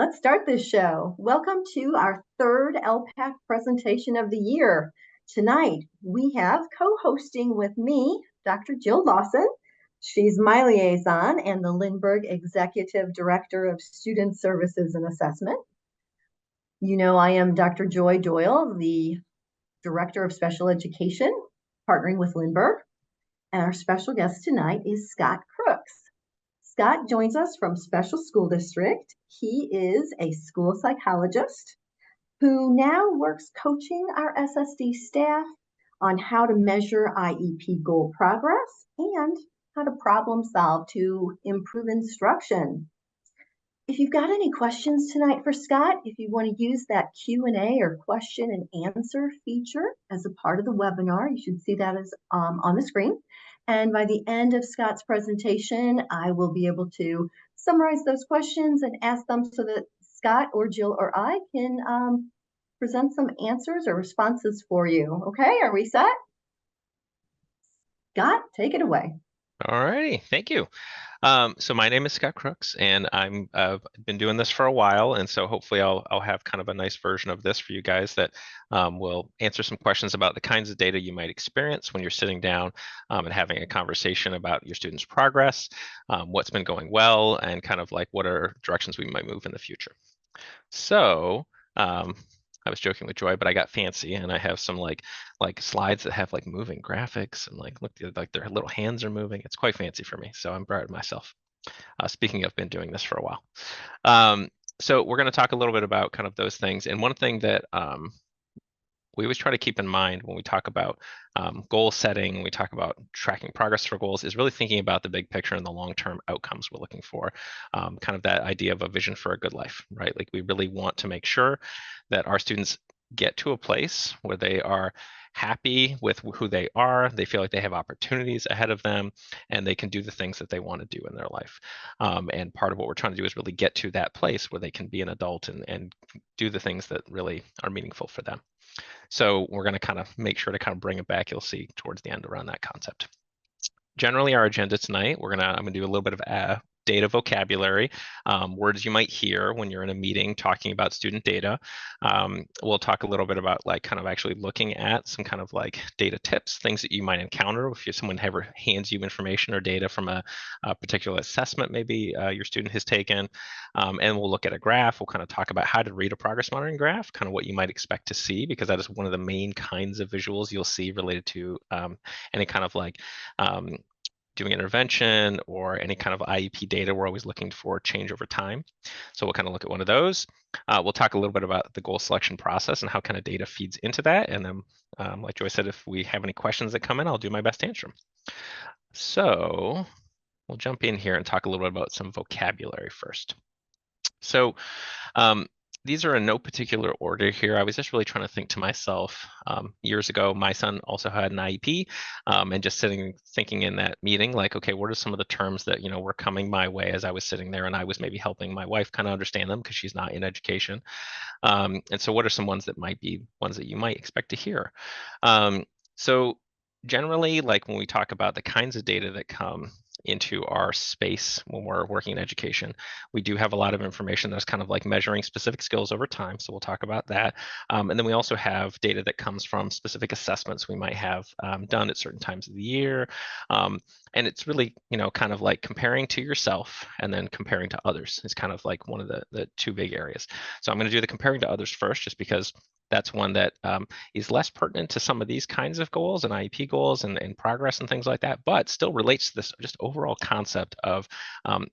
Let's start this show. Welcome to our third LPAC presentation of the year. Tonight, we have co-hosting with me, Dr. Jill Lawson. She's my liaison and the Lindbergh Executive Director of Student Services and Assessment. You know, I am Dr. Joy Doyle, the Director of Special Education, partnering with Lindbergh. And our special guest tonight is Scott Crooks. Scott joins us from Special School District. He is a school psychologist who now works coaching our SSD staff on how to measure IEP goal progress and how to problem solve to improve instruction. If you've got any questions tonight for Scott, if you want to use that Q&A or question and answer feature as a part of the webinar, you should see that as on the screen. And by the end of Scott's presentation, I will be able to summarize those questions and ask them so that Scott or Jill or I can present some answers or responses for you. Okay, are we set? Scott, take it away. All righty, thank you. So my name is Scott Crooks, and I've been doing this for a while, and so hopefully I'll have kind of a nice version of this for you guys that will answer some questions about the kinds of data you might experience when you're sitting down and having a conversation about your students' progress, what's been going well, and kind of like what are directions we might move in the future. So I was joking with Joy, but I got fancy and I have some like slides that have like moving graphics and like look like their little hands are moving. It's quite fancy for me, so I'm proud of myself. Speaking of, been doing this for a while. So we're going to talk a little bit about kind of those things. And one thing that we always try to keep in mind when we talk about goal setting, we talk about tracking progress for goals, is really thinking about the big picture and the long-term outcomes we're looking for. Kind of that idea of a vision for a good life, right? Like we really want to make sure that our students get to a place where they are happy with who they are, they feel like they have opportunities ahead of them, and they can do the things that they want to do in their life. And part of what we're trying to do is really get to that place where they can be an adult and do the things that really are meaningful for them. So we're going to kind of make sure to kind of bring it back. You'll see towards the end around that concept. Generally, our agenda tonight, I'm going to do a little bit of data vocabulary, words you might hear when you're in a meeting talking about student data. We'll talk a little bit about like kind of actually looking at some kind of like data tips, things that you might encounter if someone ever hands you information or data from a particular assessment maybe your student has taken. And we'll look at a graph. We'll kind of talk about how to read a progress monitoring graph, kind of what you might expect to see, because that is one of the main kinds of visuals you'll see related to any kind of like doing intervention or any kind of IEP data. We're always looking for change over time. So we'll kind of look at one of those. We'll talk a little bit about the goal selection process and how kind of data feeds into that. And then, like Joy said, if we have any questions that come in, I'll do my best to answer them. So we'll jump in here and talk a little bit about some vocabulary first. So these are in no particular order here. I was just really trying to think to myself, years ago, my son also had an IEP, and just thinking in that meeting, like, okay, what are some of the terms that, were coming my way as I was sitting there, and I was maybe helping my wife kind of understand them because she's not in education. And so what are some ones that might be ones that you might expect to hear? So generally, like when we talk about the kinds of data that come into our space when we're working in education, we do have a lot of information that's kind of like measuring specific skills over time. So we'll talk about that. And then we also have data that comes from specific assessments we might have done at certain times of the year. And it's really, kind of like comparing to yourself and then comparing to others is kind of like one of the two big areas. So I'm going to do the comparing to others first, just because that's one that is less pertinent to some of these kinds of goals and IEP goals and progress and things like that, but still relates to this just overall concept of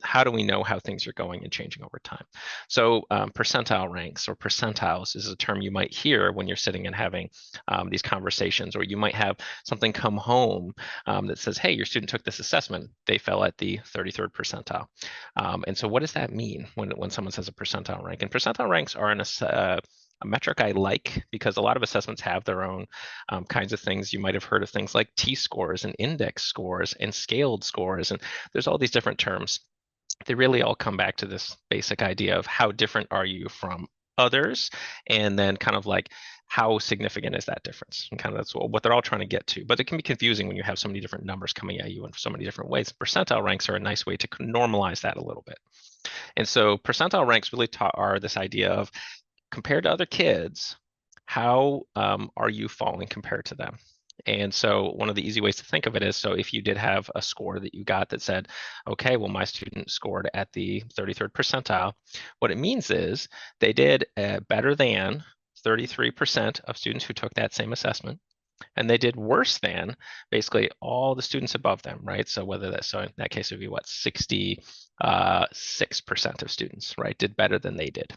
how do we know how things are going and changing over time. So percentile ranks or percentiles is a term you might hear when you're sitting and having these conversations, or you might have something come home that says, hey, your student took this assessment, they fell at the 33rd percentile. And so what does that mean when someone says a percentile rank? And percentile ranks are a metric I like, because a lot of assessments have their own kinds of things. You might have heard of things like T-scores and index scores and scaled scores, and there's all these different terms. They really all come back to this basic idea of how different are you from others, and then kind of like how significant is that difference? And kind of that's what they're all trying to get to. But it can be confusing when you have so many different numbers coming at you in so many different ways. Percentile ranks are a nice way to normalize that a little bit. And so percentile ranks really are this idea of compared to other kids, how are you falling compared to them? And so one of the easy ways to think of it is, so if you did have a score that you got that said, okay, well, my student scored at the 33rd percentile, what it means is they did better than 33% of students who took that same assessment, and they did worse than basically all the students above them, right? So whether that's, so in that case, it would be what, 66% of students, right, did better than they did.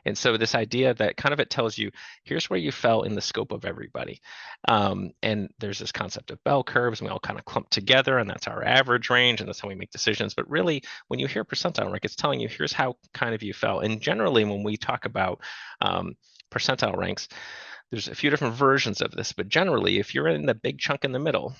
And so this idea that kind of it tells you, here's where you fell in the scope of everybody. And there's this concept of bell curves, and we all kind of clump together, and that's our average range, and that's how we make decisions. But really, when you hear percentile rank, it's telling you, here's how kind of you fell. And generally, when we talk about percentile ranks, there's a few different versions of this, but generally, if you're in the big chunk in the middle,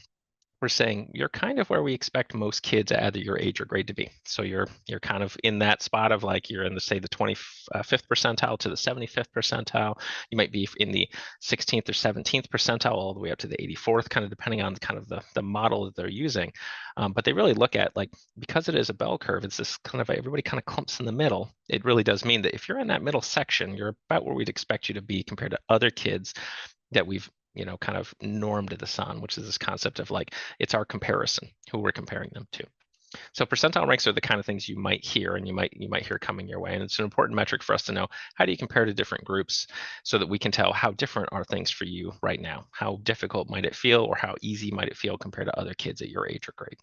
we're saying you're kind of where we expect most kids at either your age or grade to be. So you're kind of in that spot of like you're in the, say, the 25th percentile to the 75th percentile. You might be in the 16th or 17th percentile all the way up to the 84th, kind of depending on kind of the model that they're using. But they really look at, like, because it is a bell curve, it's this kind of everybody kind of clumps in the middle. It really does mean that if you're in that middle section, you're about where we'd expect you to be compared to other kids that we've kind of normed this on, which is this concept of like, it's our comparison, who we're comparing them to. So percentile ranks are the kind of things you might hear, and you might hear coming your way. And it's an important metric for us to know, how do you compare to different groups so that we can tell how different are things for you right now? How difficult might it feel, or how easy might it feel compared to other kids at your age or grade?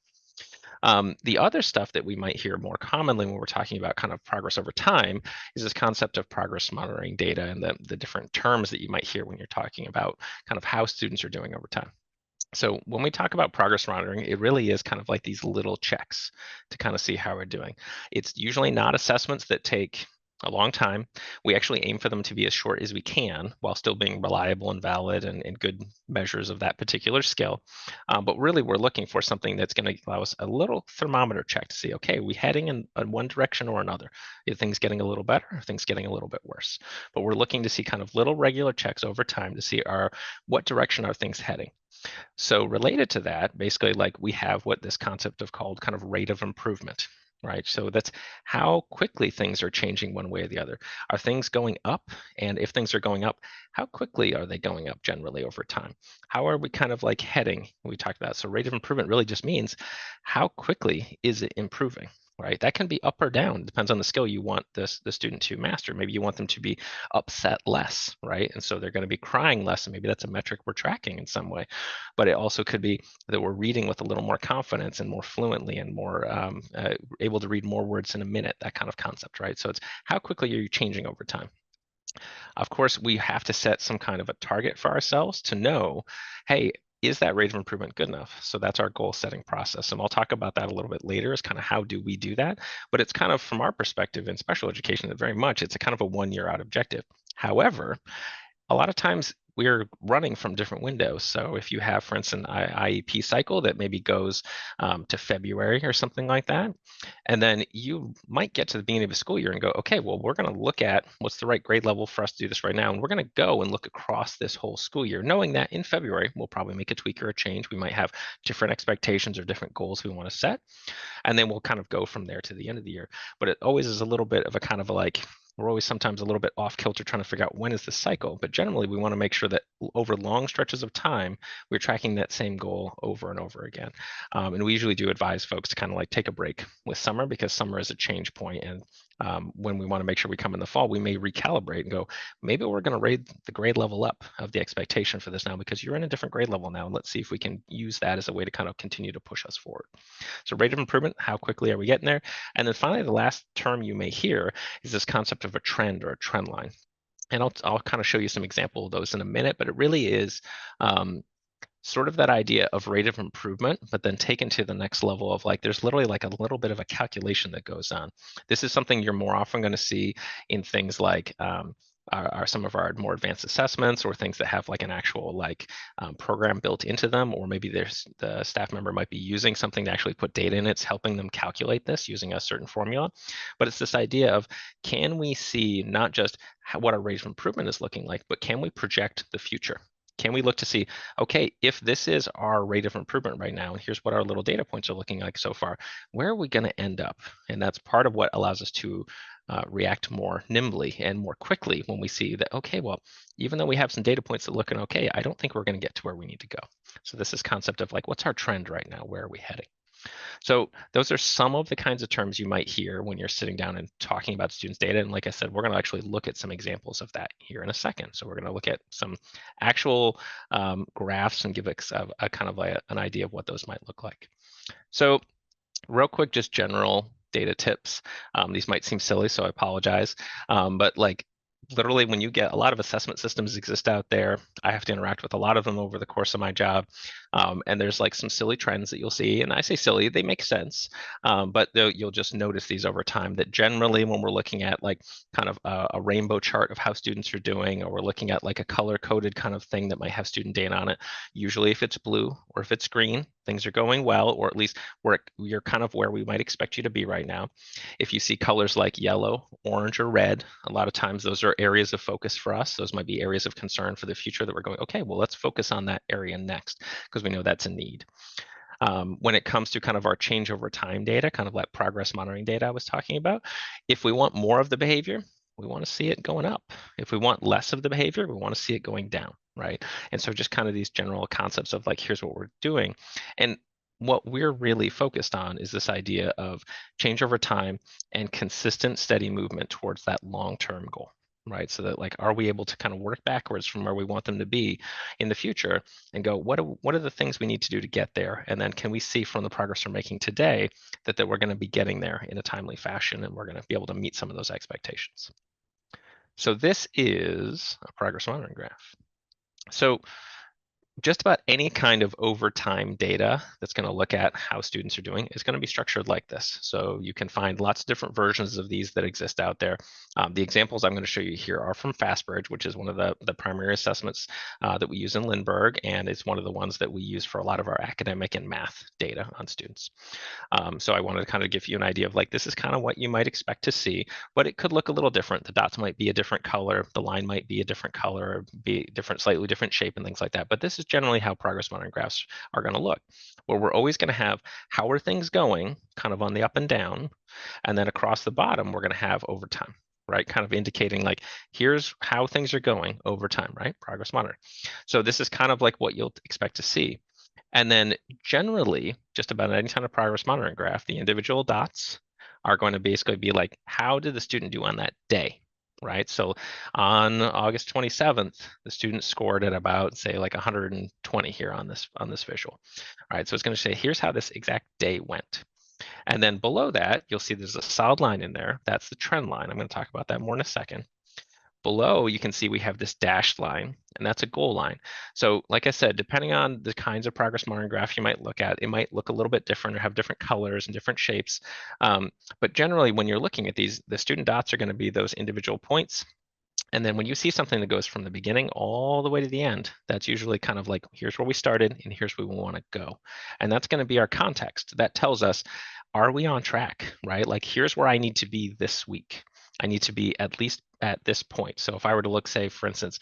The other stuff that we might hear more commonly when we're talking about kind of progress over time is this concept of progress monitoring data, and the different terms that you might hear when you're talking about kind of how students are doing over time. So when we talk about progress monitoring, it really is kind of like these little checks to kind of see how we're doing. It's usually not assessments that take a long time. We actually aim for them to be as short as we can while still being reliable and valid and good measures of that particular skill. But really, we're looking for something that's going to allow us a little thermometer check to see, okay, are we heading in one direction or another? Are things getting a little better? Are things getting a little bit worse? But we're looking to see kind of little regular checks over time to see what direction are things heading. So related to that, basically, like, we have what this concept of called kind of rate of improvement, right? So that's how quickly things are changing one way or the other. Are things going up? And if things are going up, how quickly are they going up generally over time? How are we kind of like heading? We talked about, so rate of improvement really just means how quickly is it improving? Right, that can be up or down. It depends on the skill you want the student to master. Maybe you want them to be upset less, right? And so they're going to be crying less, and maybe that's a metric we're tracking in some way. But it also could be that we're reading with a little more confidence and more fluently, and more able to read more words in a minute, that kind of concept, right? So it's how quickly are you changing over time? Of course, we have to set some kind of a target for ourselves to know, hey, is that rate of improvement good enough? So that's our goal setting process. And I'll talk about that a little bit later, is kind of how do we do that? But it's kind of, from our perspective in special education, that very much it's a kind of a 1 year out objective. However, a lot of times we're running from different windows. So if you have, for instance, an IEP cycle that maybe goes to February or something like that, and then you might get to the beginning of a school year and go, okay, well, we're going to look at what's the right grade level for us to do this right now. And we're going to go and look across this whole school year, knowing that in February, we'll probably make a tweak or a change. We might have different expectations or different goals we want to set. And then we'll kind of go from there to the end of the year. But it always is a little bit of a kind of like, we're always sometimes a little bit off kilter trying to figure out when is the cycle. But generally, we want to make sure that over long stretches of time, we're tracking that same goal over and over again. And we usually do advise folks to kind of like take a break with summer, because summer is a change point. And when we want to make sure we come in the fall, we may recalibrate and go, maybe we're going to rate the grade level up of the expectation for this now, because you're in a different grade level now. And let's see if we can use that as a way to kind of continue to push us forward. So rate of improvement, how quickly are we getting there? And then finally, the last term you may hear is this concept of a trend or a trend line. And I'll kind of show you some example of those in a minute, but it really is sort of that idea of rate of improvement, but then taken to the next level of like, there's literally like a little bit of a calculation that goes on. This is something you're more often going to see in things like are some of our more advanced assessments or things that have like an actual program built into them, or maybe the staff member might be using something to actually put data in. It's helping them calculate this using a certain formula. But it's this idea of, can we see not just what our rate of improvement is looking like, but can we project the future? Can we look to see, okay, if this is our rate of improvement right now, and here's what our little data points are looking like so far, where are we going to end up? And that's part of what allows us to react more nimbly and more quickly when we see that, okay, well, even though we have some data points that looking okay, I don't think we're going to get to where we need to go. So this is concept of like, what's our trend right now? Where are we heading? So those are some of the kinds of terms you might hear when you're sitting down and talking about students' data. And like I said, we're going to actually look at some examples of that here in a second. So we're going to look at some actual graphs and give a kind of an idea of what those might look like. So real quick, just general data tips. These might seem silly, so I apologize. But like literally when you get, a lot of assessment systems exist out there. I have to interact with a lot of them over the course of my job. And there's like some silly trends that you'll see. And I say silly, they make sense. But you'll just notice these over time, that generally when we're looking at like kind of a rainbow chart of how students are doing, or we're looking at like a color coded kind of thing that might have student data on it, usually if it's blue or if it's green, things are going well, or at least you're kind of where we might expect you to be right now. If you see colors like yellow, orange, or red, a lot of times those are areas of focus for us. Those might be areas of concern for the future that we're going, okay, well, let's focus on that area next, because we know that's a need. When it comes to kind of our change over time data, kind of like progress monitoring data I was talking about, if we want more of the behavior, we want to see it going up. If we want less of the behavior, we want to see it going down, right? And so just kind of these general concepts of like, here's what we're doing. And what we're really focused on is this idea of change over time and consistent, steady movement towards that long-term goal, right? So that like, are we able to kind of work backwards from where we want them to be in the future and go, what are the things we need to do to get there? And then can we see from the progress we're making today that we're going to be getting there in a timely fashion, and we're going to be able to meet some of those expectations. So this is a progress monitoring graph. So just about any kind of overtime data that's going to look at how students are doing is going to be structured like this. So you can find lots of different versions of these that exist out there. The examples I'm going to show you here are from FastBridge, which is one of the primary assessments that we use in Lindbergh, and it's one of the ones that we use for a lot of our academic and math data on students. So I wanted to kind of give you an idea of like, this is kind of what you might expect to see, but it could look a little different. The dots might be a different color, the line might be a different color, be different, slightly different shape and things like that. But this is generally how progress monitoring graphs are going to look, where we're always going to have how are things going kind of on the up and down, and then across the bottom we're going to have over time, right? Kind of indicating like, here's how things are going over time, right? Progress monitor. So this is kind of like what you'll expect to see. And then generally, just about any kind of progress monitoring graph, the individual dots are going to basically be like, how did the student do on that day? Right. So on August 27th, the student scored at about, say, like 120 here on this visual. All right. So it's going to say, here's how this exact day went. And then below that, you'll see there's a solid line in there. That's the trend line. I'm going to talk about that more in a second. Below, you can see we have this dashed line, and that's a goal line. So like I said, depending on the kinds of progress monitoring graph you might look at, it might look a little bit different or have different colors and different shapes. But generally, when you're looking at these, the student dots are going to be those individual points. And then when you see something that goes from the beginning all the way to the end, that's usually kind of like, here's where we started and here's where we want to go. And that's going to be our context. That tells us, are we on track, right? Like, here's where I need to be this week. I need to be at least at this point. So if I were to look, say, for instance,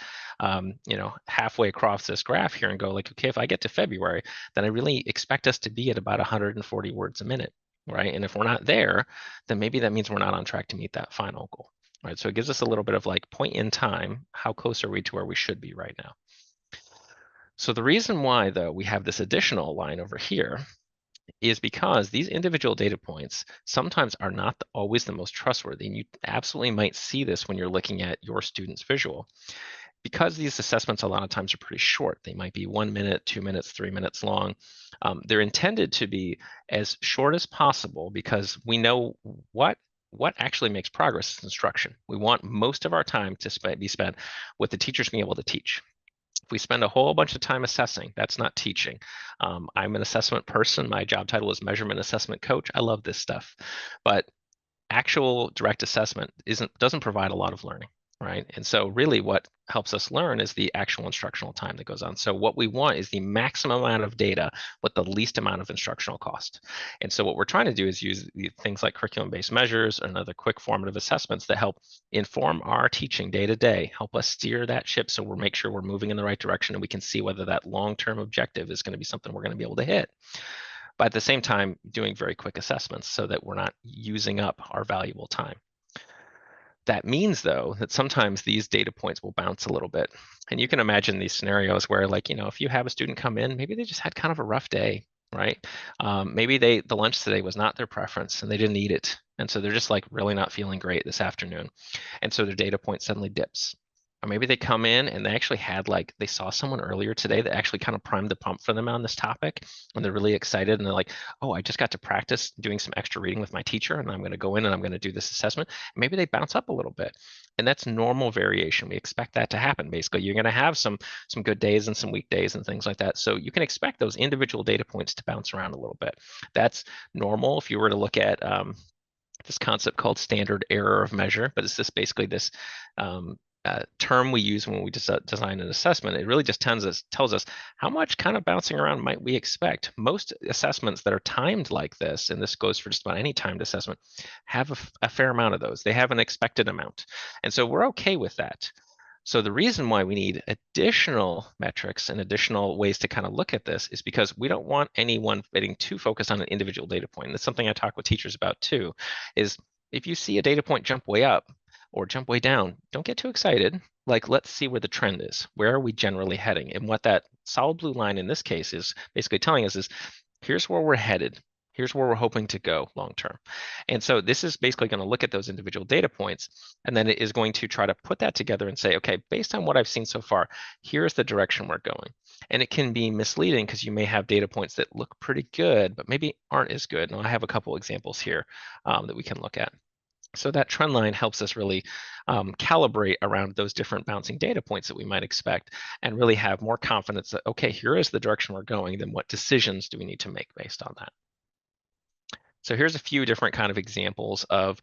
halfway across this graph here and go like, okay, if I get to February, then I really expect us to be at about 140 words a minute, right? And if we're not there, then maybe that means we're not on track to meet that final goal. Right, so it gives us a little bit of like point in time, how close are we to where we should be right now? So the reason why, though, we have this additional line over here is because these individual data points sometimes are not always the most trustworthy. And you absolutely might see this when you're looking at your student's visual. Because these assessments a lot of times are pretty short, they might be 1 minute, 2 minutes, 3 minutes long. They're intended to be as short as possible because we know what actually makes progress is instruction. We want most of our time to be spent with the teachers being able to teach. If we spend a whole bunch of time assessing, that's not teaching. I'm an assessment person. My job title is measurement assessment coach. I love this stuff, but actual direct assessment doesn't provide a lot of learning. right? And so really what helps us learn is the actual instructional time that goes on. So what we want is the maximum amount of data with the least amount of instructional cost. And so what we're trying to do is use things like curriculum-based measures and other quick formative assessments that help inform our teaching day to day, help us steer that ship so we'll make sure we're moving in the right direction and we can see whether that long-term objective is going to be something we're going to be able to hit. But at the same time, doing very quick assessments so that we're not using up our valuable time. That means, though, that sometimes these data points will bounce a little bit. And you can imagine these scenarios where, like, if you have a student come in, maybe they just had kind of a rough day, right? Maybe the lunch today was not their preference and they didn't eat it. And so they're just like really not feeling great this afternoon. And so their data point suddenly dips. Or maybe they come in and they actually had they saw someone earlier today that actually kind of primed the pump for them on this topic. And they're really excited and they're like, oh, I just got to practice doing some extra reading with my teacher and I'm going to go in and I'm going to do this assessment. And maybe they bounce up a little bit. And that's normal variation. We expect that to happen. Basically, you're going to have some good days and some weak days and things like that. So you can expect those individual data points to bounce around a little bit. That's normal. If you were to look at this concept called standard error of measure, but it's basically this term we use when we design an assessment. It really just tells us how much kind of bouncing around might we expect. Most assessments that are timed like this, and this goes for just about any timed assessment, have a fair amount of those. They have an expected amount. And so we're okay with that. So the reason why we need additional metrics and additional ways to kind of look at this is because we don't want anyone getting too focused on an individual data point. And that's something I talk with teachers about too, is if you see a data point jump way up or jump way down, don't get too excited. Let's see where the trend is. Where are we generally heading? And what that solid blue line in this case is basically telling us is, here's where we're headed. Here's where we're hoping to go long term. And so this is basically going to look at those individual data points, and then it is going to try to put that together and say, okay, based on what I've seen so far, here's the direction we're going. And it can be misleading because you may have data points that look pretty good, but maybe aren't as good. And I have a couple examples here that we can look at. So that trend line helps us really calibrate around those different bouncing data points that we might expect and really have more confidence that, okay, here is the direction we're going, then what decisions do we need to make based on that? So here's a few different kind of examples of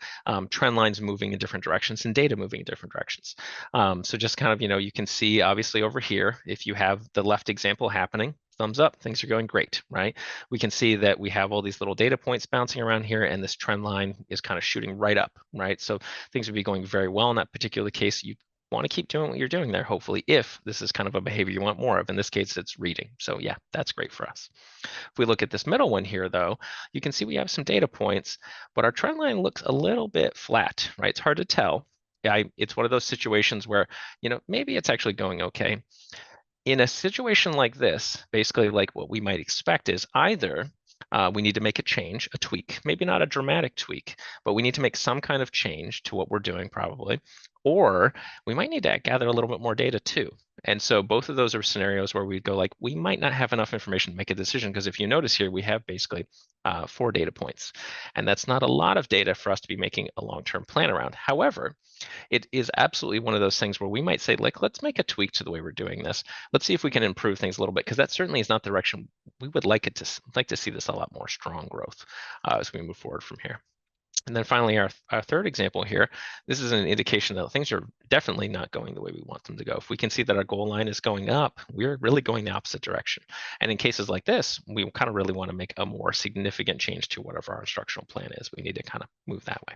trend lines moving in different directions and data moving in different directions. So just kind of, you can see obviously over here, if you have the left example happening, thumbs up, things are going great, right? We can see that we have all these little data points bouncing around here and this trend line is kind of shooting right up, right? So things would be going very well in that particular case. You want to keep doing what you're doing there, hopefully, if this is kind of a behavior you want more of. In this case, it's reading. So yeah, that's great for us. If we look at this middle one here, though, you can see we have some data points, but our trend line looks a little bit flat, right? It's hard to tell. It's one of those situations where, maybe it's actually going okay. In a situation like this, basically like what we might expect is either we need to make a change, a tweak, maybe not a dramatic tweak, but we need to make some kind of change to what we're doing probably, or we might need to gather a little bit more data too. And so both of those are scenarios where we go we might not have enough information to make a decision, because if you notice here, we have basically 4 data points, and that's not a lot of data for us to be making a long-term plan around. However, it is absolutely one of those things where we might say, let's make a tweak to the way we're doing this. Let's see if we can improve things a little bit, because that certainly is not the direction we would like to see this a lot more strong growth as we move forward from here. And then finally, our third example here, this is an indication that things are definitely not going the way we want them to go. If we can see that our goal line is going up, we're really going the opposite direction. And in cases like this, we kind of really want to make a more significant change to whatever our instructional plan is. We need to kind of move that way.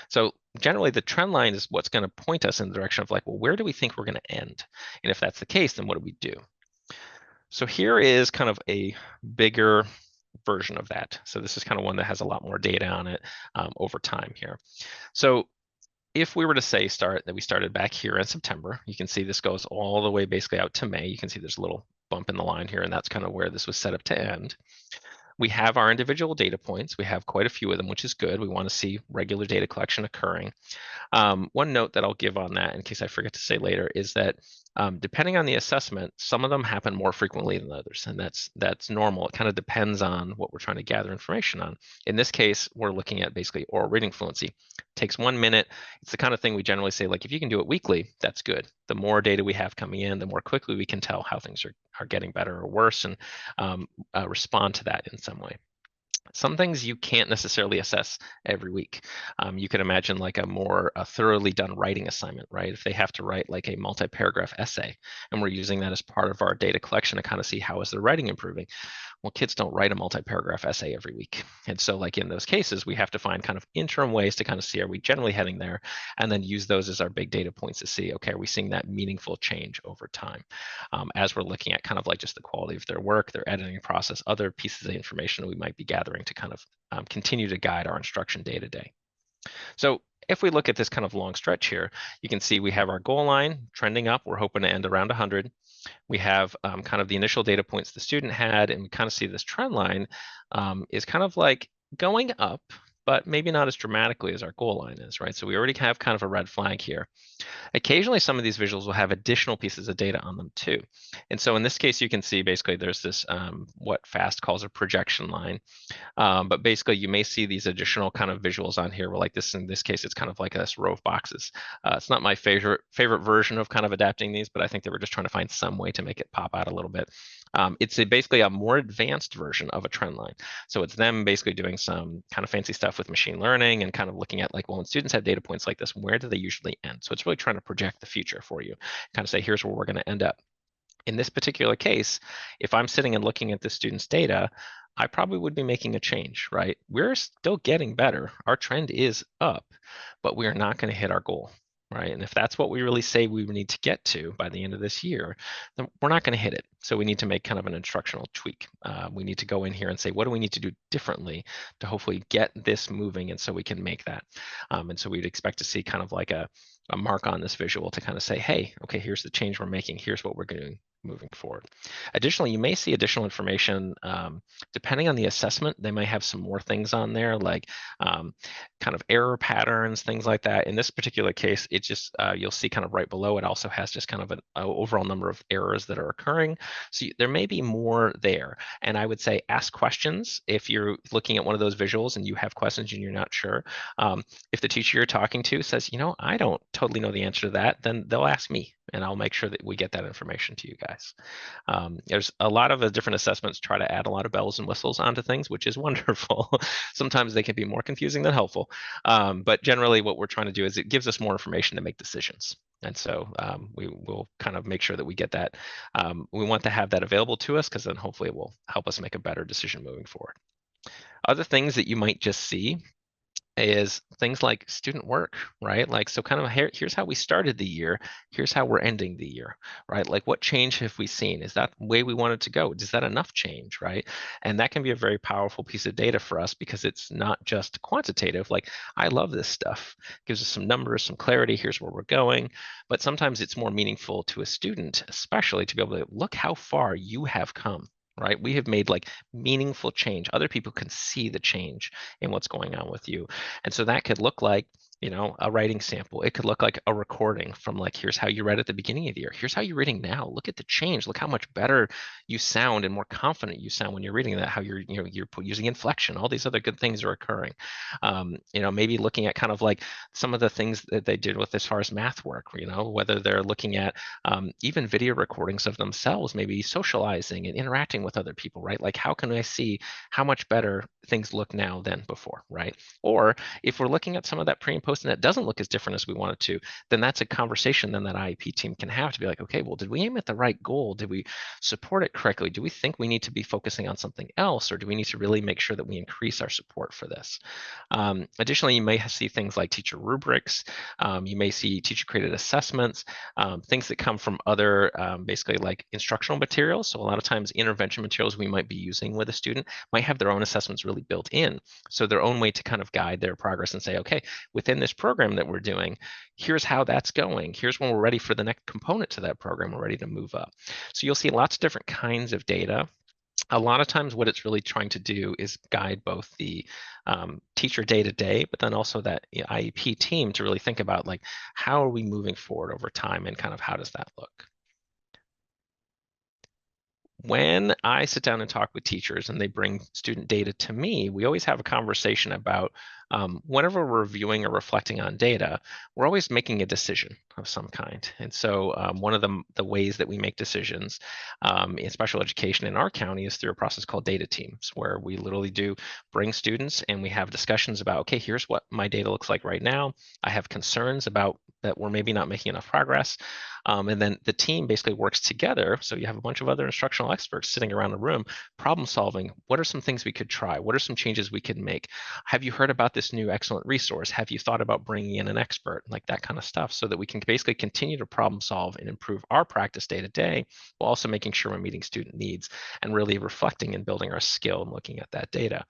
So generally, the trend line is what's going to point us in the direction of well, where do we think we're going to end? And if that's the case, then what do we do? So here is kind of a bigger version of that. So this is kind of one that has a lot more data on it over time here. So if we were to say that we started back here in September, you can see this goes all the way basically out to May. You can see there's a little bump in the line here, and that's kind of where this was set up to end. We have our individual data points. We have quite a few of them, which is good. We want to see regular data collection occurring. One note that I'll give on that, in case I forget to say later, is that depending on the assessment, some of them happen more frequently than others, and that's normal. It kind of depends on what we're trying to gather information on. In this case, we're looking at basically oral reading fluency. It takes 1 minute. It's the kind of thing we generally say, if you can do it weekly, that's good. The more data we have coming in, the more quickly we can tell how things are getting better or worse and respond to that in some way. Some things you can't necessarily assess every week. You can imagine like a more thoroughly done writing assignment, right? If they have to write like a multi-paragraph essay, and we're using that as part of our data collection to kind of see how is their writing improving. Well, kids don't write a multi-paragraph essay every week. And so like in those cases, we have to find kind of interim ways to kind of see, are we generally heading there? And then use those as our big data points to see, okay, are we seeing that meaningful change over time? As we're looking at kind of like just the quality of their work, their editing process, other pieces of information we might be gathering to kind of continue to guide our instruction day to day. So if we look at this kind of long stretch here, you can see we have our goal line trending up. We're hoping to end around 100. We have kind of the initial data points the student had, and we kind of see this trend line is kind of like going up, but maybe not as dramatically as our goal line is, right? So we already have kind of a red flag here. Occasionally, some of these visuals will have additional pieces of data on them too. And so in this case, you can see basically there's this what FAST calls a projection line. But basically, you may see these additional kind of visuals on here. Where like this, in this case, it's kind of like this row of boxes. It's not my favorite version of kind of adapting these, but I think they were just trying to find some way to make it pop out a little bit. It's basically a more advanced version of a trend line. So it's them basically doing some kind of fancy stuff with machine learning and kind of looking at like, well, when students have data points like this, where do they usually end? So it's really trying to project the future for you, kind of say, here's where we're going to end up. In this particular case, if I'm sitting and looking at the student's data, I probably would be making a change, right? We're still getting better. Our trend is up, but we are not going to hit our goal, right? And if that's what we really say we need to get to by the end of this year, then we're not going to hit it. So we need to make kind of an instructional tweak. We need to go in here and say, what do we need to do differently to hopefully get this moving? And so we can make that. And so we'd expect to see kind of like a mark on this visual to kind of say, hey, okay, here's the change we're making. Here's what we're doing moving forward. Additionally, you may see additional information depending on the assessment. They may have some more things on there like kind of error patterns, things like that. In this particular case, it just you'll see kind of right below it also has just kind of an overall number of errors that are occurring. So there may be more there. And I would say ask questions if you're looking at one of those visuals and you have questions and you're not sure. If the teacher you're talking to says, I don't totally know the answer to that, then they'll ask me and I'll make sure that we get that information to you guys. There's a lot of different assessments try to add a lot of bells and whistles onto things, which is wonderful. Sometimes they can be more confusing than helpful. But generally what we're trying to do is it gives us more information to make decisions. And so we will kind of make sure that we get that. We want to have that available to us because then hopefully it will help us make a better decision moving forward. Other things that you might just see is things like student work, right? Like, so kind of here's how we started the year, here's how we're ending the year, right? Like, what change have we seen? Is that the way we wanted to go? Is that enough change, right? And that can be a very powerful piece of data for us because it's not just quantitative. Like, I love this stuff. It gives us some numbers, some clarity, here's where we're going. But sometimes it's more meaningful to a student, especially to be able to look how far you have come. Right? We have made like meaningful change. Other people can see the change in what's going on with you. And so that could look like, a writing sample. It could look like a recording from like, here's how you read at the beginning of the year. Here's how you're reading now. Look at the change. Look how much better you sound and more confident you sound when you're reading that, how you're using inflection. All these other good things are occurring. Maybe looking at kind of like some of the things that they did with as far as math work, whether they're looking at even video recordings of themselves, maybe socializing and interacting with other people, right? Like, how can I see how much better things look now than before, right? Or if we're looking at some of that pre and post and it doesn't look as different as we want it to, then that's a conversation then that IEP team can have to be like, okay, well, did we aim at the right goal? Did we support it correctly? Do we think we need to be focusing on something else? Or do we need to really make sure that we increase our support for this? Additionally, you may see things like teacher rubrics. You may see teacher created assessments, things that come from other basically like instructional materials. So a lot of times intervention materials we might be using with a student might have their own assessments really built in. So their own way to kind of guide their progress and say, okay, within this program that we're doing, here's how that's going. Here's when we're ready for the next component to that program. We're ready to move up. So you'll see lots of different kinds of data. A lot of times what it's really trying to do is guide both the teacher day to day, but then also that IEP team to really think about like, how are we moving forward over time and kind of how does that look? when I sit down and talk with teachers and they bring student data to me, we always have a conversation about whenever we're reviewing or reflecting on data, we're always making a decision of some kind. And so one of the ways that we make decisions in special education in our county is through a process called data teams, where we literally do bring students and we have discussions about, okay, here's what my data looks like right now. I have concerns about that we're maybe not making enough progress. And then the team basically works together. So you have a bunch of other instructional experts sitting around the room, problem solving. What are some things we could try? What are some changes we could make? Have you heard about this new excellent resource? Have you thought about bringing in an expert? Like that kind of stuff, so that we can basically continue to problem solve and improve our practice day to day, while also making sure we're meeting student needs and really reflecting and building our skill and looking at that data.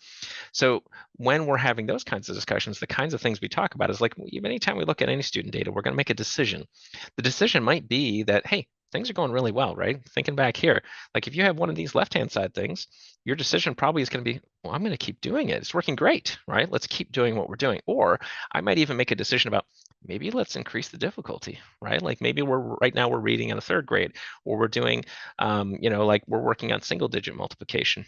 So when we're having those kinds of discussions, the kinds of things we talk about is like, anytime we look at any student data, we're going to make a decision. The decision might be that, hey, things are going really well, right? Thinking back here, like if you have one of these left-hand side things, your decision probably is going to be, well, I'm going to keep doing it. It's working great, right? Let's keep doing what we're doing. Or I might even make a decision about, maybe let's increase the difficulty, right? Like maybe right now we're reading in a third grade, or we're doing, like we're working on single digit multiplication.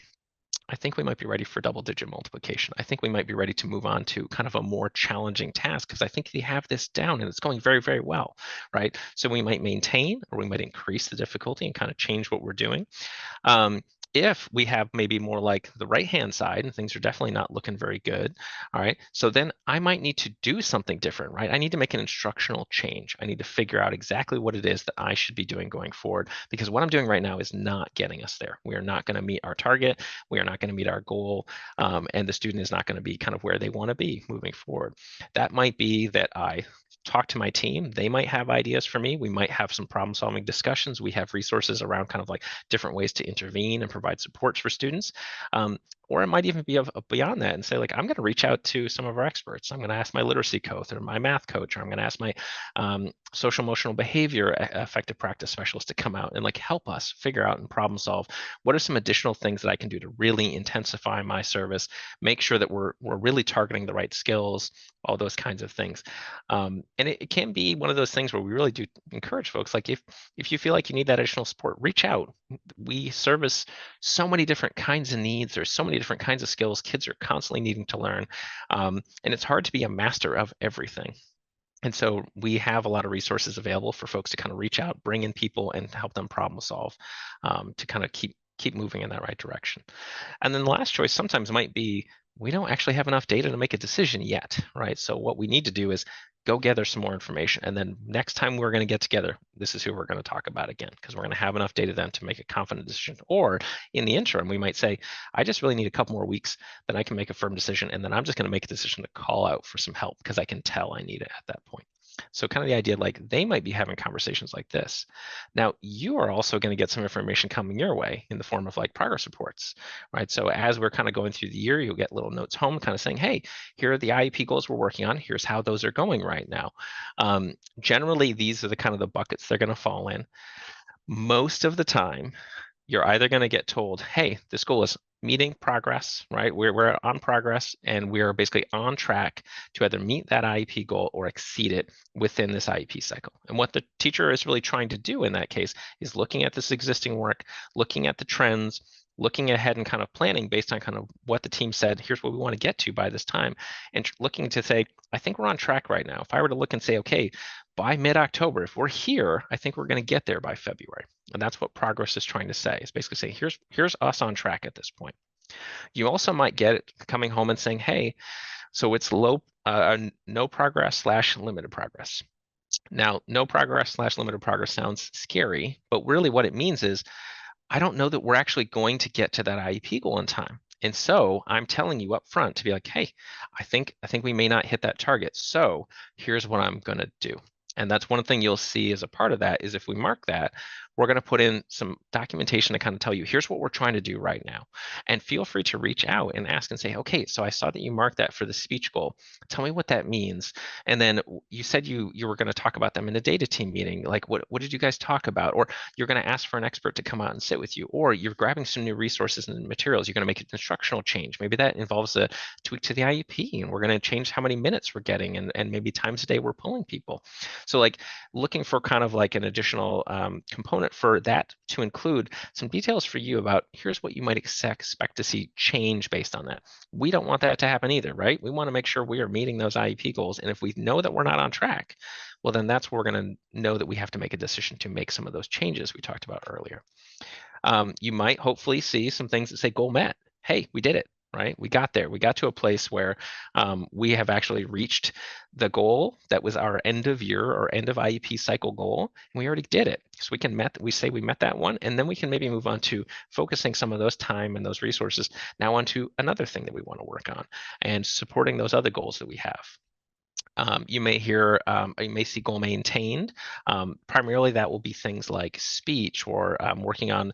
I think we might be ready for double digit multiplication. I think we might be ready to move on to kind of a more challenging task, because I think they have this down and it's going very, very well, right? So we might maintain or we might increase the difficulty and kind of change what we're doing. Um, if we have maybe more like the right-hand side and things are definitely not looking very good, all right, so then I might need to do something different, right? I need to make an instructional change. I need to figure out exactly what it is that I should be doing going forward, because what I'm doing right now is not getting us there. We are not going to meet our target. We are not going to meet our goal. And the student is not going to be kind of where they want to be moving forward. That might be that I talk to my team. They might have ideas for me. We might have some problem solving discussions. We have resources around kind of like different ways to intervene and provide supports for students. Or it might even be beyond that and say, like, I'm going to reach out to some of our experts. I'm going to ask my literacy coach or my math coach, or I'm going to ask my social emotional behavior effective practice specialist to come out and like help us figure out and problem solve what are some additional things that I can do to really intensify my service, make sure that we're really targeting the right skills, all those kinds of things. And it can be one of those things where we really do encourage folks, like if you feel like you need that additional support, reach out. We service so many different kinds of needs. There's so many different kinds of skills kids are constantly needing to learn. And it's hard to be a master of everything. And so we have a lot of resources available for folks to kind of reach out, bring in people, and help them problem solve, to kind of keep moving in that right direction. And then the last choice sometimes might be, we don't actually have enough data to make a decision yet, right? So what we need to do is go gather some more information. And then next time we're going to get together, this is who we're going to talk about again, because we're going to have enough data then to make a confident decision. Or in the interim, we might say, I just really need a couple more weeks, then I can make a firm decision. And then I'm just going to make a decision to call out for some help, because I can tell I need it at that point. So kind of the idea, like they might be having conversations like this. Now, you are also going to get some information coming your way in the form of like progress reports, right? So as we're kind of going through the year, you'll get little notes home kind of saying, hey, here are the IEP goals we're working on. Here's how those are going right now. Generally, these are the kind of the buckets they're going to fall in. Most of the time, you're either going to get told, hey, this goal is meeting progress, right? We're on progress and we're basically on track to either meet that IEP goal or exceed it within this IEP cycle. And what the teacher is really trying to do in that case is looking at this existing work, looking at the trends, looking ahead and kind of planning based on kind of what the team said, here's what we want to get to by this time, and looking to say, I think we're on track right now. If I were to look and say, okay, by mid-October, if we're here, I think we're going to get there by February. And that's what progress is trying to say. It's basically saying, here's us on track at this point. You also might get it coming home and saying, hey, so it's no progress / limited progress. Now, no progress / limited progress sounds scary, but really what it means is, I don't know that we're actually going to get to that IEP goal in time. And so I'm telling you up front to be like, hey, I think we may not hit that target. So here's what I'm going to do. And that's one thing you'll see as a part of that is if we mark that, we're going to put in some documentation to kind of tell you, here's what we're trying to do right now. And feel free to reach out and ask and say, okay, so I saw that you marked that for the speech goal. Tell me what that means. And then you said you were going to talk about them in a data team meeting. Like, what did you guys talk about? Or you're going to ask for an expert to come out and sit with you. Or you're grabbing some new resources and materials. You're going to make an instructional change. Maybe that involves a tweak to the IEP, and we're going to change how many minutes we're getting and maybe times a day we're pulling people. So like looking for kind of like an additional component for that to include some details for you about here's what you might expect to see change based on that. We don't want that to happen either, right? We want to make sure we are meeting those IEP goals. And if we know that we're not on track, well, then that's where we're going to know that we have to make a decision to make some of those changes we talked about earlier. You might hopefully see some things that say goal met. Hey, we did it, right? We got there. We got to a place where we have actually reached the goal that was our end of year or end of IEP cycle goal. And we already did it. So we say we met that one, and then we can maybe move on to focusing some of those time and those resources now onto another thing that we want to work on and supporting those other goals that we have. You may see goal maintained. Primarily, that will be things like speech or working on,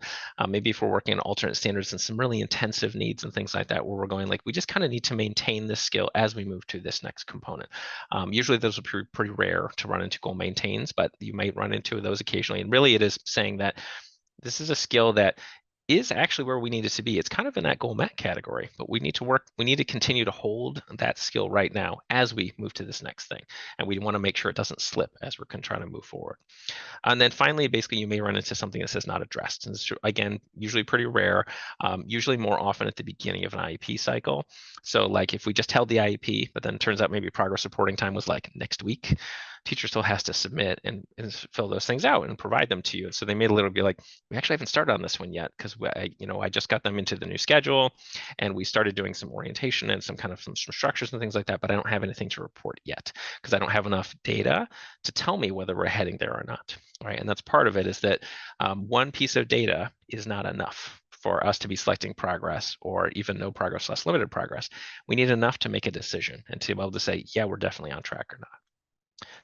maybe if we're working on alternate standards and some really intensive needs and things like that, where we're going like, we just kind of need to maintain this skill as we move to this next component. Usually those are pretty rare to run into goal maintains, but you might run into those occasionally. And really it is saying that this is a skill that is actually where we need it to be. It's kind of in that goal met category, but we need to continue to hold that skill right now as we move to this next thing. And we want to make sure it doesn't slip as we're trying to move forward. And then finally, basically, you may run into something that says not addressed. And it's, again, usually pretty rare, usually more often at the beginning of an IEP cycle. So like if we just held the IEP, but then it turns out maybe progress reporting time was like next week, teacher still has to submit and fill those things out and provide them to you. So they may literally be like, we actually haven't started on this one yet because I just got them into the new schedule and we started doing some orientation and some structures and things like that, but I don't have anything to report yet because I don't have enough data to tell me whether we're heading there or not. Right, and that's part of it is that one piece of data is not enough for us to be selecting progress or even no progress, less limited progress. We need enough to make a decision and to be able to say, yeah, we're definitely on track or not.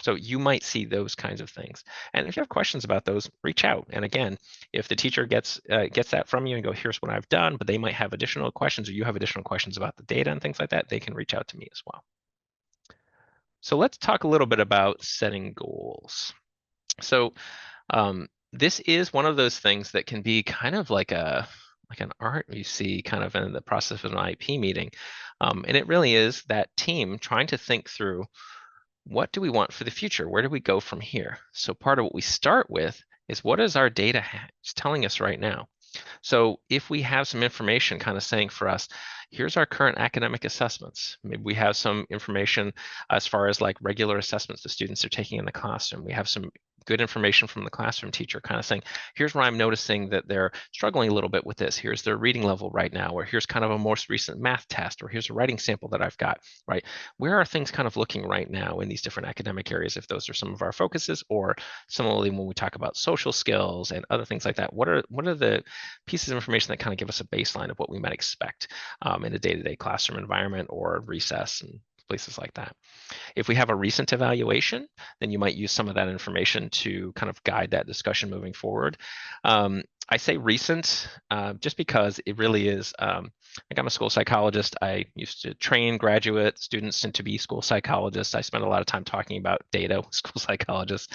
So you might see those kinds of things. And if you have questions about those, reach out. And again, if the teacher gets that from you and go, here's what I've done, but they might have additional questions or you have additional questions about the data and things like that, they can reach out to me as well. So let's talk a little bit about setting goals. So this is one of those things that can be kind of like an art you see kind of in the process of an IEP meeting. And it really is that team trying to think through, what do we want for the future? Where do we go from here? So part of what we start with is, what is our data telling us right now? So if we have some information kind of saying for us, here's our current academic assessments. Maybe we have some information as far as like regular assessments the students are taking in the classroom. We have some good information from the classroom teacher kind of saying, here's where I'm noticing that they're struggling a little bit with this. Here's their reading level right now, or here's kind of a most recent math test, or here's a writing sample that I've got, right? Where are things kind of looking right now in these different academic areas, if those are some of our focuses, or similarly when we talk about social skills and other things like that, what are the pieces of information that kind of give us a baseline of what we might expect in a day-to-day classroom environment or recess and places like that. If we have a recent evaluation, then you might use some of that information to kind of guide that discussion moving forward. I say recent just because it really is, like I'm a school psychologist. I used to train graduate students and to be school psychologists. I spent a lot of time talking about data with school psychologists.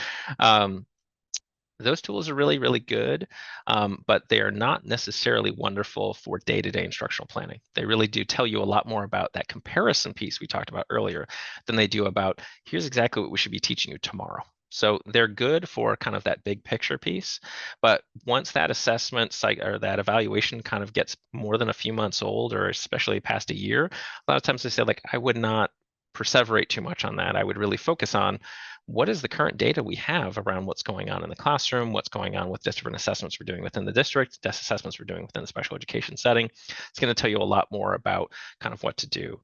Those tools are really, really good, but they are not necessarily wonderful for day-to-day instructional planning. They really do tell you a lot more about that comparison piece we talked about earlier than they do about, here's exactly what we should be teaching you tomorrow. So they're good for kind of that big picture piece, but once that assessment or that evaluation kind of gets more than a few months old, or especially past a year, a lot of times they say, like, I would not perseverate too much on that. I would really focus on, what is the current data we have around what's going on in the classroom, what's going on with different assessments we're doing within the district, assessments we're doing within the special education setting. It's going to tell you a lot more about kind of what to do.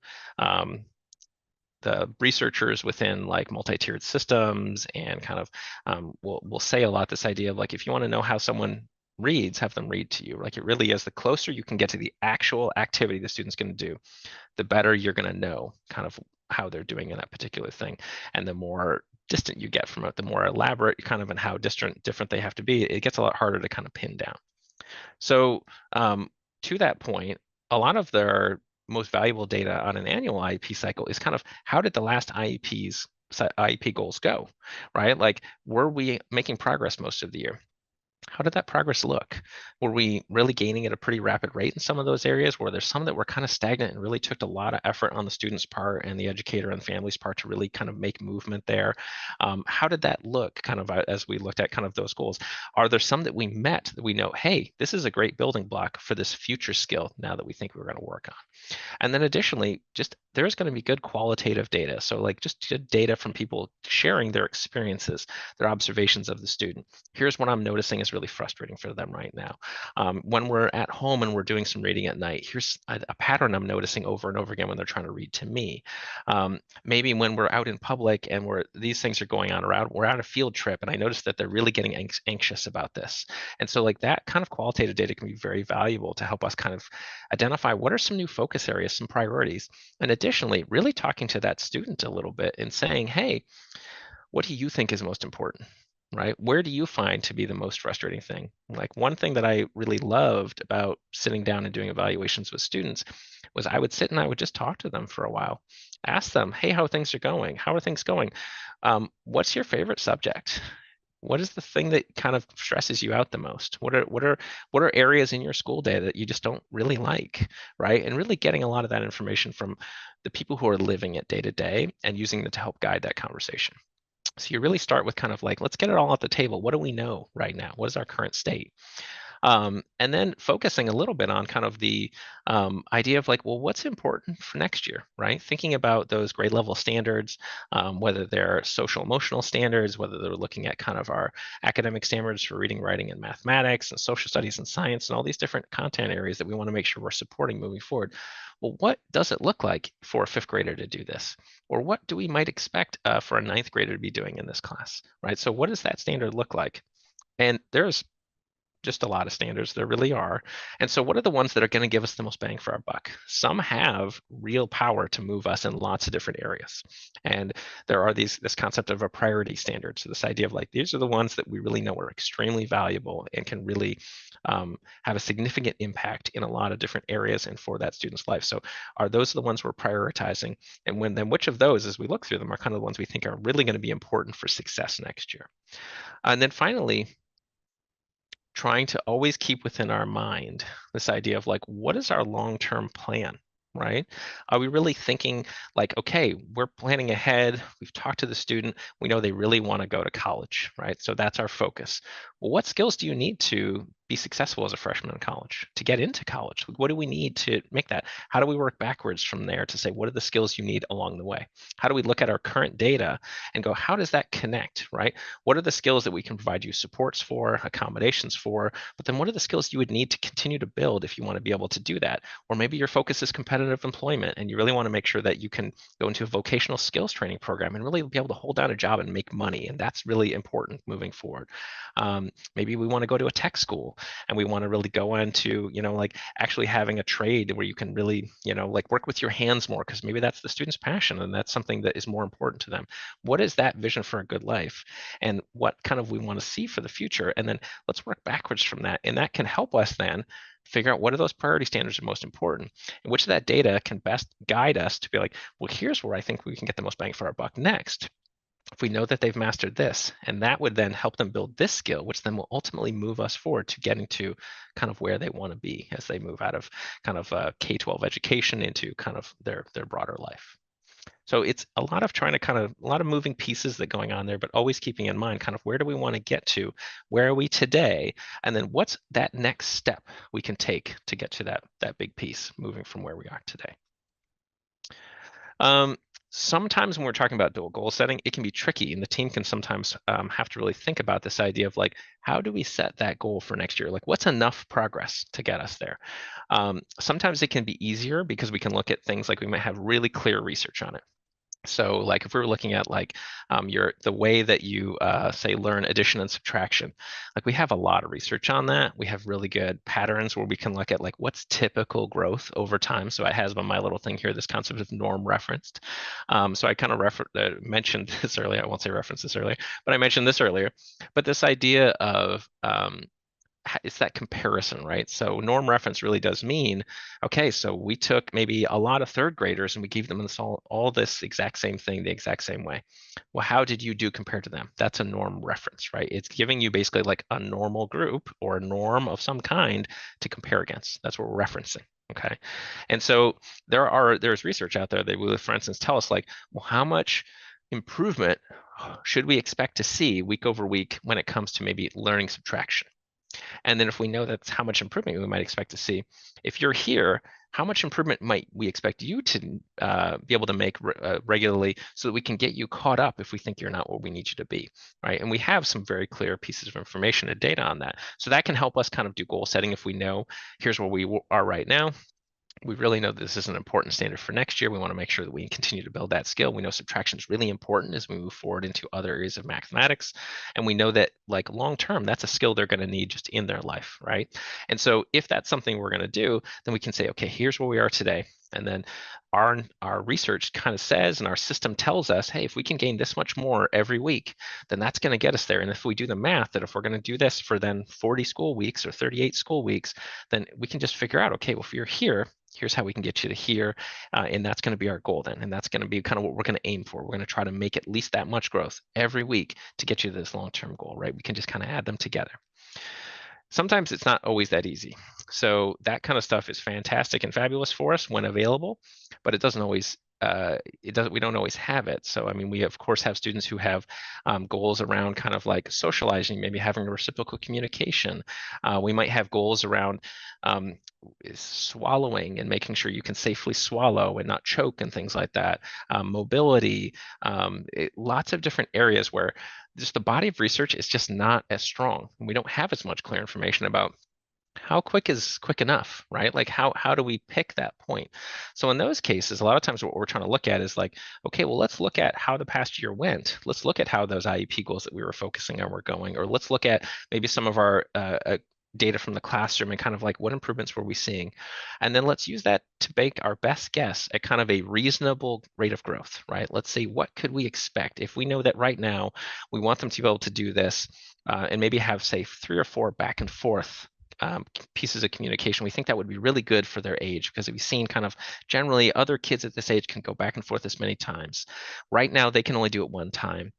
The researchers within like multi-tiered systems and kind of will say a lot this idea of, like, if you want to know how someone reads, have them read to you. Like, it really is, the closer you can get to the actual activity the student's going to do, the better you're going to know kind of how they're doing in that particular thing. And the more distant you get from it, the more elaborate kind of and how different they have to be, it gets a lot harder to kind of pin down. So to that point, a lot of their most valuable data on an annual IEP cycle is kind of, how did the last IEP goals go, right? Like, were we making progress most of the year? How did that progress look? Were we really gaining at a pretty rapid rate in some of those areas? Were there some that were kind of stagnant and really took a lot of effort on the student's part and the educator and family's part to really kind of make movement there? How did that look kind of as we looked at kind of those goals? Are there some that we met that we know, hey, this is a great building block for this future skill now that we think we're going to work on? And then additionally, just there's going to be good qualitative data. So like just data from people sharing their experiences, their observations of the student. Here's what I'm noticing is really frustrating for them right now. When we're at home and we're doing some reading at night, here's a pattern I'm noticing over and over again when they're trying to read to me. Maybe when we're out in public and these things are going on around, we're on a field trip and I notice that they're really getting anxious about this. And so like that kind of qualitative data can be very valuable to help us kind of identify what are some new focus areas, some priorities, and additionally, really talking to that student a little bit and saying, hey, what do you think is most important? Right? Where do you find to be the most frustrating thing? Like one thing that I really loved about sitting down and doing evaluations with students was I would sit and I would just talk to them for a while, ask them, hey, how things are going? How are things going? What's your favorite subject? What is the thing that kind of stresses you out the most? What are areas in your school day that you just don't really like, right? And really getting a lot of that information from the people who are living it day to day and using it to help guide that conversation. So you really start with kind of like, let's get it all at the table. What do we know right now? What is our current state? And then focusing a little bit on kind of the idea of like, well, what's important for next year, right? Thinking about those grade level standards, whether they're social emotional standards, whether they're looking at kind of our academic standards for reading, writing, and mathematics, and social studies and science, and all these different content areas that we want to make sure we're supporting moving forward. Well, what does it look like for a fifth grader to do this? Or what do we might expect for a ninth grader to be doing in this class, right? So what does that standard look like? And there's just a lot of standards. There really are. And so, what are the ones that are going to give us the most bang for our buck? Some have real power to move us in lots of different areas. And there are this concept of a priority standard. So, this idea of like, these are the ones that we really know are extremely valuable and can really have a significant impact in a lot of different areas and for that student's life. So, are those the ones we're prioritizing? And then which of those, as we look through them, are kind of the ones we think are really going to be important for success next year? And then finally, trying to always keep within our mind this idea of like, what is our long-term plan, right? Are we really thinking like, okay, we're planning ahead, we've talked to the student, we know they really want to go to college, right? So that's our focus. Well, what skills do you need to be successful as a freshman in college, to get into college? What do we need to make that? How do we work backwards from there to say, what are the skills you need along the way? How do we look at our current data and go, how does that connect, right? What are the skills that we can provide you supports for, accommodations for, but then what are the skills you would need to continue to build if you want to be able to do that? Or maybe your focus is competitive employment and you really want to make sure that you can go into a vocational skills training program and really be able to hold down a job and make money. And that's really important moving forward. Maybe we want to go to a tech school and we want to really go into, like actually having a trade where you can really, like work with your hands more because maybe that's the student's passion and that's something that is more important to them. What is that vision for a good life? And what kind of we want to see for the future? And then let's work backwards from that. And that can help us then figure out what are those priority standards are most important and which of that data can best guide us to be like, well, here's where I think we can get the most bang for our buck next. If we know that they've mastered this, and that would then help them build this skill, which then will ultimately move us forward to getting to kind of where they want to be as they move out of kind of K-12 education into kind of their broader life. So it's a lot of trying to kind of a lot of moving pieces that going on there, but always keeping in mind kind of where do we want to get to? Where are we today? And then what's that next step we can take to get to that big piece moving from where we are today? Sometimes when we're talking about dual goal setting, it can be tricky, and the team can sometimes have to really think about this idea of like, how do we set that goal for next year? Like, what's enough progress to get us there? Sometimes it can be easier because we can look at things like we might have really clear research on it. So like if we were looking at like the way that you say learn addition and subtraction, like we have a lot of research on that. We have really good patterns where we can look at like what's typical growth over time. So I has on my little thing here this concept of norm referenced. So I kind of mentioned this earlier. I won't say reference this earlier, but I mentioned this earlier. But this idea of it's that comparison, right? So norm reference really does mean, okay, so we took maybe a lot of third graders and we gave them all this exact same thing the exact same way. Well, how did you do compared to them? That's a norm reference, right? It's giving you basically like a normal group or a norm of some kind to compare against. That's what we're referencing. Okay. And so there's research out there that will, for instance, tell us like, well, how much improvement should we expect to see week over week when it comes to maybe learning subtraction? And then if we know that's how much improvement we might expect to see, if you're here, how much improvement might we expect you to be able to make regularly so that we can get you caught up if we think you're not where we need you to be, right? And we have some very clear pieces of information and data on that. So that can help us kind of do goal setting if we know here's where we are right now. We really know that this is an important standard for next year. We want to make sure that we continue to build that skill. We know subtraction is really important as we move forward into other areas of mathematics. And we know that like long term, that's a skill they're going to need just in their life, right? And so if that's something we're going to do, then we can say, okay, here's where we are today. And then our research kind of says, and our system tells us, hey, if we can gain this much more every week, then that's going to get us there. And if we do the math that if we're going to do this for then 40 school weeks or 38 school weeks, then we can just figure out, okay, well, if you're here, here's how we can get you to here. And that's going to be our goal then. And that's going to be kind of what we're going to aim for. We're going to try to make at least that much growth every week to get you to this long-term goal, right? We can just kind of add them together. Sometimes it's not always that easy. So that kind of stuff is fantastic and fabulous for us when available, but it doesn't always we don't always have it. So I mean, we of course have students who have goals around kind of like socializing, maybe having reciprocal communication. We might have goals around swallowing and making sure you can safely swallow and not choke and things like that. Mobility, lots of different areas where just the body of research is just not as strong. We don't have as much clear information about how quick is quick enough, right? Like how do we pick that point? So in those cases, a lot of times what we're trying to look at is like, okay, well, let's look at how the past year went. Let's look at how those IEP goals that we were focusing on were going, or let's look at maybe some of our data from the classroom and kind of like what improvements were we seeing, and then let's use that to make our best guess at kind of a reasonable rate of growth, right? Let's say what could we expect if we know that right now we want them to be able to do this and maybe have say 3 or 4 back and forth pieces of communication. We think that would be really good for their age because we've seen kind of generally other kids at this age can go back and forth this many times. Right now, they can only do it one time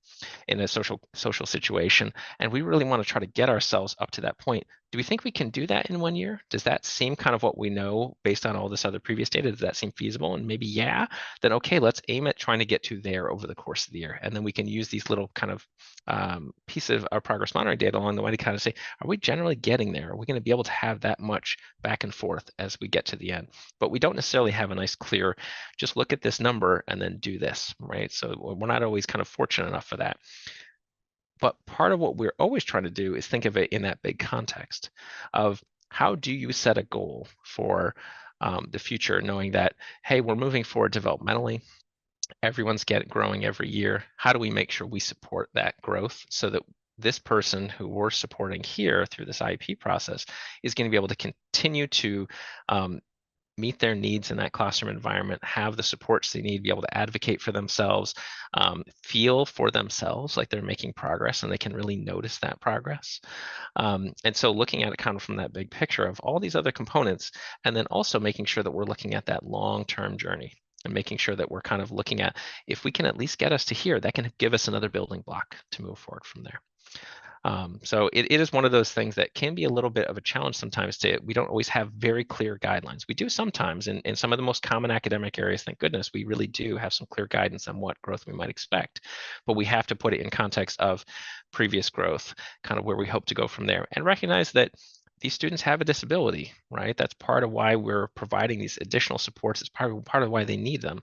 in a social situation, and we really want to try to get ourselves up to that point. Do we think we can do that in 1 year? Does that seem kind of what we know based on all this other previous data? Does that seem feasible? And maybe yeah, then okay, let's aim at trying to get to there over the course of the year. And then we can use these little kind of piece of our progress monitoring data along the way to kind of say, are we generally getting there? Are we going to be able to have that much back and forth as we get to the end? But we don't necessarily have a nice clear, just look at this number and then do this, right? So we're not always kind of fortunate enough for that. But part of what we're always trying to do is think of it in that big context of how do you set a goal for the future, knowing that, hey, we're moving forward developmentally. Everyone's growing every year. How do we make sure we support that growth so that this person who we're supporting here through this IEP process is going to be able to continue to meet their needs in that classroom environment, have the supports they need, be able to advocate for themselves, feel for themselves like they're making progress and they can really notice that progress. And so looking at it kind of from that big picture of all these other components, and then also making sure that we're looking at that long-term journey and making sure that we're kind of looking at if we can at least get us to here, that can give us another building block to move forward from there. So it is one of those things that can be a little bit of a challenge sometimes we don't always have very clear guidelines. We do sometimes in some of the most common academic areas, thank goodness, we really do have some clear guidance on what growth we might expect, but we have to put it in context of previous growth, kind of where we hope to go from there, and recognize that these students have a disability, right? That's part of why we're providing these additional supports. It's part of why they need them,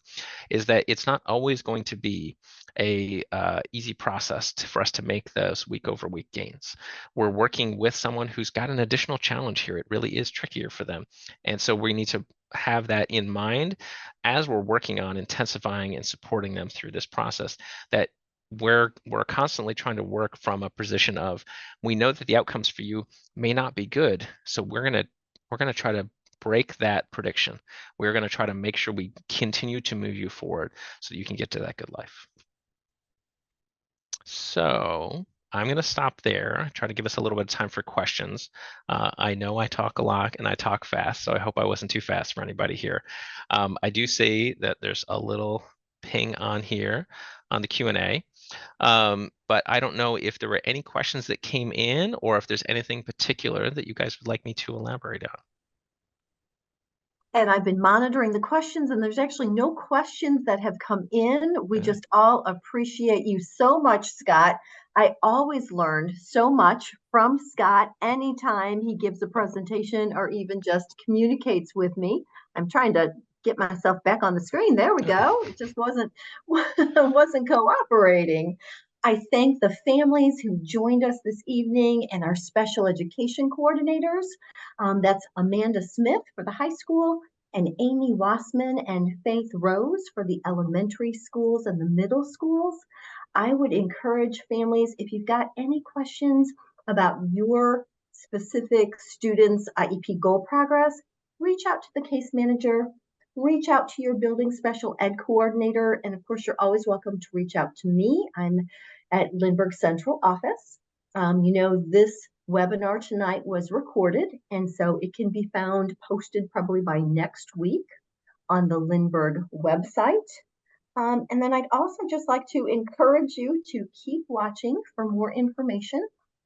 is that it's not always going to be a easy process for us to make those week over week gains. We're working with someone who's got an additional challenge here. It really is trickier for them. And so we need to have that in mind as we're working on intensifying and supporting them through this process, that we're constantly trying to work from a position of, we know that the outcomes for you may not be good, so we're gonna try to break that prediction. We're gonna try to make sure we continue to move you forward so that you can get to that good life. So I'm going to stop there, try to give us a little bit of time for questions. I know I talk a lot and I talk fast, so I hope I wasn't too fast for anybody here. I do see that there's a little ping on here on the Q&A, but I don't know if there were any questions that came in or if there's anything particular that you guys would like me to elaborate on. And I've been monitoring the questions, and there's actually no questions that have come in. We just all appreciate you so much, Scott. I always learned so much from Scott anytime he gives a presentation or even just communicates with me. I'm trying to get myself back on the screen. There we go. It just wasn't cooperating. I thank the families who joined us this evening and our special education coordinators. That's Amanda Smith for the high school, and Amy Wassman and Faith Rose for the elementary schools and the middle schools. I would encourage families, if you've got any questions about your specific student's IEP goal progress, reach out to the case manager, reach out to your building special ed coordinator, and of course, you're always welcome to reach out to me. I'm at Lindbergh Central Office. This webinar tonight was recorded, and so it can be found posted probably by next week on the Lindbergh website. And then I'd also just like to encourage you to keep watching for more information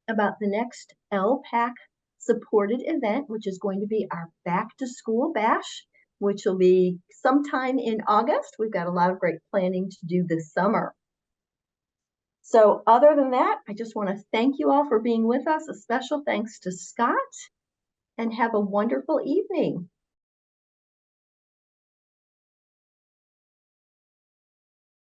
about the next LPAC supported event, which is going to be our back to school bash, which will be sometime in August. We've got a lot of great planning to do this summer. So other than that, I just want to thank you all for being with us. A special thanks to Scott, and have a wonderful evening.